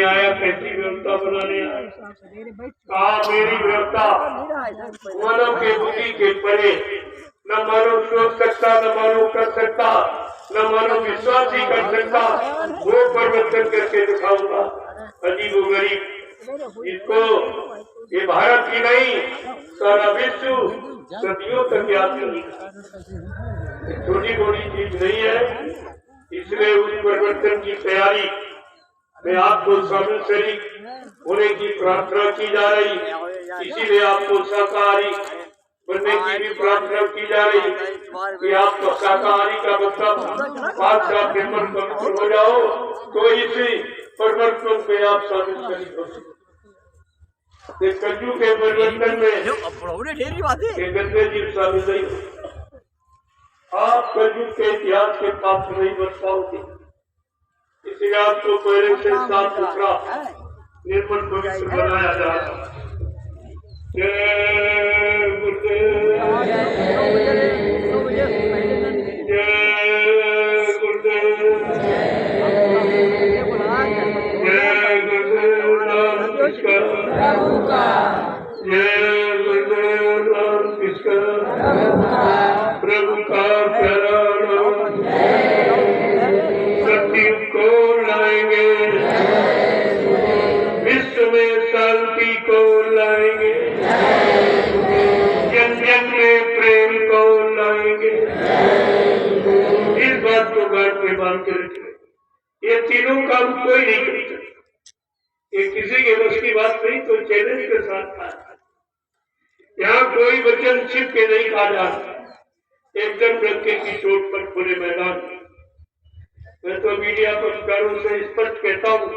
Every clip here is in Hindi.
आया, कैसी व्यवस्था बनाने आया? कहा मेरी व्यवस्था मानव के बुद्धि के परे, न मानव सोच सकता, न मानव कर सकता, न मानव विश्वास ही कर सकता, वो परिवर्तन करके दिखाऊंगा। अजीब व गरीब, इसको ये भारत ही नहीं सारा विश्व सदियों तक याद करेगा। छोटी मोटी चीज नहीं है, इसलिए उस परिवर्तन की तैयारी में आपको शामिल शरीक होने की प्रार्थना की जा रही, इसीलिए आपको शाकाहारी बनने की भी प्रार्थना की जा रही कि आप तो शाकाहारी का मतलब आज का पेपर पवित्र हो जाओ, तो इसी परिवर्तन में आप शामिल शरीक हो सकते। कलयुग के परिवर्तन में गंदे जीव शामिल नहीं हो, आप कलयुग के इतिहास के पात्र नहीं बन पाओगे। इसलिए आपको पहले से साफ सुथरा निर्मल पवित्र बनाया जा रहा है। जय गुरुदेव, जय गुरुदेव, जय गुरुदेव नाम किसका, जय गुरुदेव नाम किसका, प्रभु का प्यारा नाम, सत्युग को लाएंगे, विश्व में शांति को लाएंगे, जन जन में प्रेम को लाएंगे। इस बात को गांठ में बांध के रखिए। ये तीनों काम कोई नहीं कर सकता, ये किसी के बस की बात नहीं, तो चैलेंज के साथ था। यहाँ कोई वचन छिप के नहीं कहा जा सकता, एकदम रखे की चोट पर खुले मैदान। मैं तो मीडिया पत्रकारों से स्पष्ट कहता हूँ,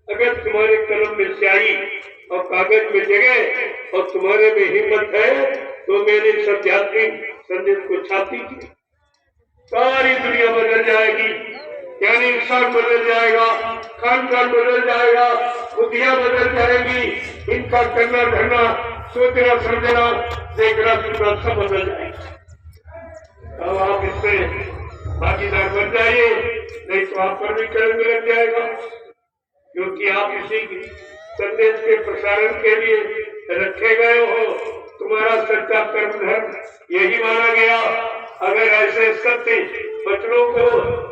अगर तुम्हारे कलम में स्याही और कागज में जगह और तुम्हारे में हिम्मत है, तो मेरे इस आध्यात्मिक संदेश को छापी, सारी दुनिया बदल जाएगी। यानी इंसान बदल जाएगा, खान पान बदल जाएगा, बुद्धियां बदल जाएगी, इनका करना धरना, सोचना समझना, देखना सुनना सब बदल जाएगा। अब आप इससे भागीदार बन जाइए, नहीं तो आप पर भी कलंक लग जाएगा, क्योंकि आप इसी संदेश के प्रसारण के लिए रखे गए हो। तुम्हारा सच्चा कर्म धर्म यही माना गया। अगर ऐसे सत्य वचनों को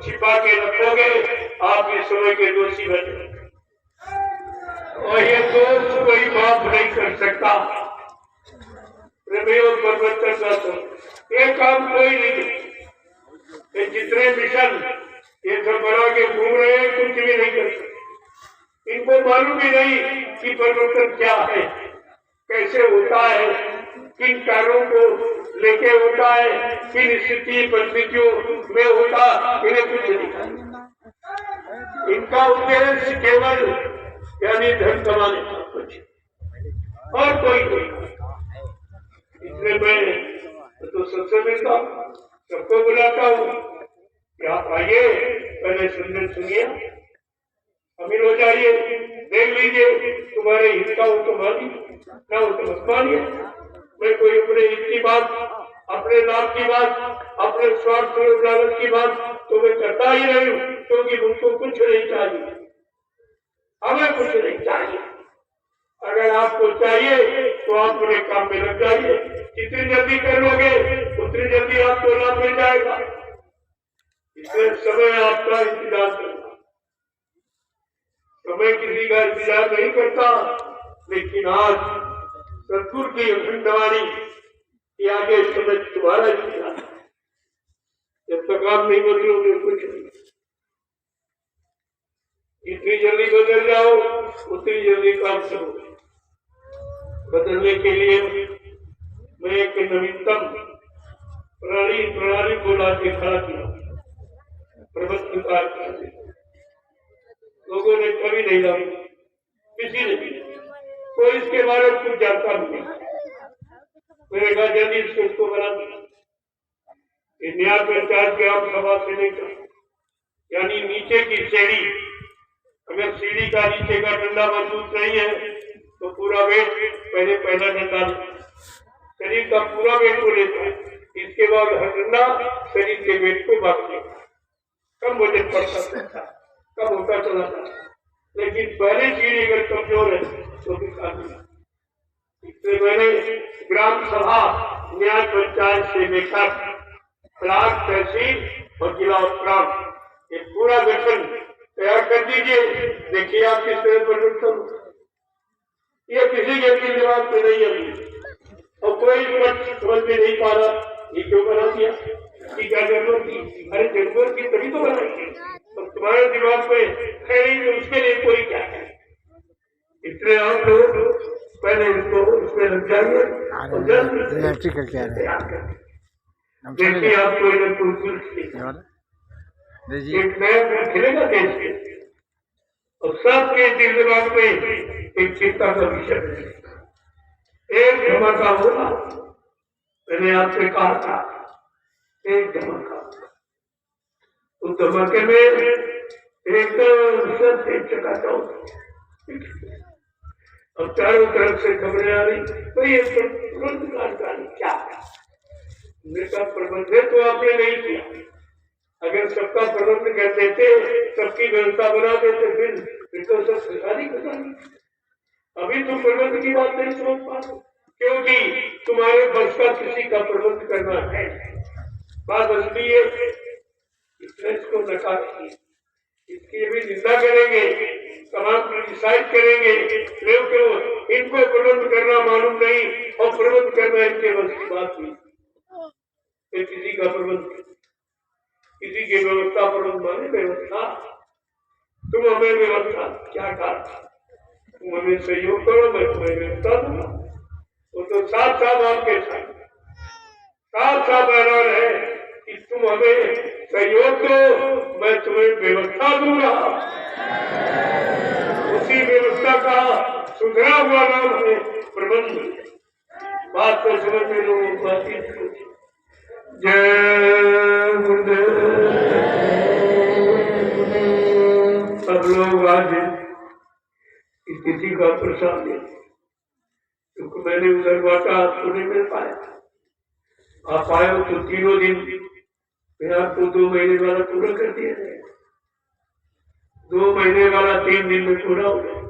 छिपा के रखोगे, आप इस समय के दोषी बन जाएंगे, और ये दोष कोई माफ नहीं कर सकता। और परिवर्तन का तो ये काम कोई नहीं, ये जितने मिशन ये सब बना के घूम रहे हैं, कुछ भी नहीं कर सकते। इनको मालूम भी नहीं कि परिवर्तन क्या है, कैसे होता है, किन कार्यों को लेके होता है, किन स्थिति परिस्थितियों में होता, इन्हें कुछ नहीं। इनका उद्देश्य केवल यानी धन कमाने का, कुछ और कोई नहीं। इसलिए मैं तो सबसे मिलता हूँ, सबको बुलाता हूँ कि आप आइए, पहले संदेश सुनिए, अमीर हो जाइए, देख लीजिए, तुम्हारे हित का हो तो मानिए, ना हो तो मत मानिए। मैं कोई अपने हित की बात, अपने लाभ की बात, अपने स्वार्थ और लालच की बात तो मैं करता ही नहीं हूँ, क्योंकि मुझको कुछ नहीं चाहिए, हमें कुछ नहीं चाहिए। अगर आपको चाहिए तो आप पूरे काम में लग जाइए, जितनी जल्दी कर लोगे उतनी जल्दी आपको लाभ मिल जाएगा। इसलिए समय आपका इंतजार करना, समय किसी का इंतजार नहीं करता, लेकिन आज सदगुरु की अखंडवाणी कि आगे समय तुम्हारा इंतजार। जब तक आप नहीं बदलोगे कुछ नहीं। जितनी जल्दी बदल जाओ उतनी जल्दी काम करो। बदलने के लिए मैं एक नवीनतम प्रणाली को ला के खड़ा किया, प्रबंध कार्य लोगों ने कभी नहीं लाया, किसी ने भी, कोई इसके बारे में कुछ जानता नहीं। मैंने कहा जल्दी इसको बना दिया। न्याय पंचायत ग्राम सभा से लेकर यानी नीचे की सीढ़ी, अगर सीढ़ी का नीचे का डंडा मजबूत नहीं है तो पूरा वेट पहला डंडा शरीर का पूरा वेट को लेता है, इसके बाद हर डंडा शरीर के वेट को बांट देगा। कम वजन पड़ता था, कम होता चला था। लेकिन पहले सीढ़ी अगर कमजोर है तो भी काफी। इसलिए मैंने ग्राम सभा, न्याय पंचायत से लेकर ब्लॉक, तहसील और जिला उपक्रम ये पूरा गठन तैयार कर दीजिए। देखिए आप किस तरह परिवर्तन, ये किसी के दिल दिमाग में नहीं अभी, और कोई समझ में नहीं पा रहा ये क्यों बना दिया, कि क्या जरूरत थी। अरे जरूरत थी तभी तो बनाई, तो तुम्हारे दिमाग में है नहीं तो उसके लिए कोई क्या है। इसलिए आप लोग पहले इसको उसमें लग जाइए और जल्द तैयार कर देखिए आपको एक नया फूल खिलेगा देश के, और सबके दिल दिमाग में एक चिंता का विषय एक धमाका होगा। मैंने आपसे कहा था एक धमाका, उस धमाके में एकदम सब एक चकाचौंध, अब चारों तरफ से खबरें आ रही, भाई ये तुरंत कार्यकारिणी क्या है। मेरा प्रबंधन तो आपने नहीं किया, अगर सबका प्रबंध कर देते, सबकी व्यवस्था बना देते, फिर तो सब सरकारी खजानी। अभी तुम प्रबंध की बात नहीं समझ पा रहे, क्योंकि तुम्हारे बस का किसी का प्रबंध करना है। बात असली है, इसको नकारेंगे, इसकी भी निंदा करेंगे, तमाम क्रिटिसाइज करेंगे, क्यों इनको प्रबंध करना मालूम नहीं और प्रबंध करना इनके बस की बात नहीं। फिर किसी का प्रबंध, किसी की व्यवस्था प्रबंध माने व्यवस्था, तुम हमें व्यवस्था क्या कहा, तुम हमें सहयोग करो, मैं तुम्हें व्यवस्था दूंगा। वो तो साथ साथ आपके साथ ऐलान है कि तुम हमें सहयोग दो, मैं तुम्हें व्यवस्था दूंगा। उसी व्यवस्था का सुधरा हुआ नाम है प्रबंध। बात को समझ में लोगों को आती है। जय गुरुदेव। सब लोग आज इस तिथि का प्रसाद ले, क्योंकि मैंने उधर बांटा, आपको नहीं मिल पाया। आप आए हो तो तीनों दिन मैं आपको 2 महीने वाला पूरा कर दिया जाए, 2 महीने वाला 3 दिन में पूरा हो जाए।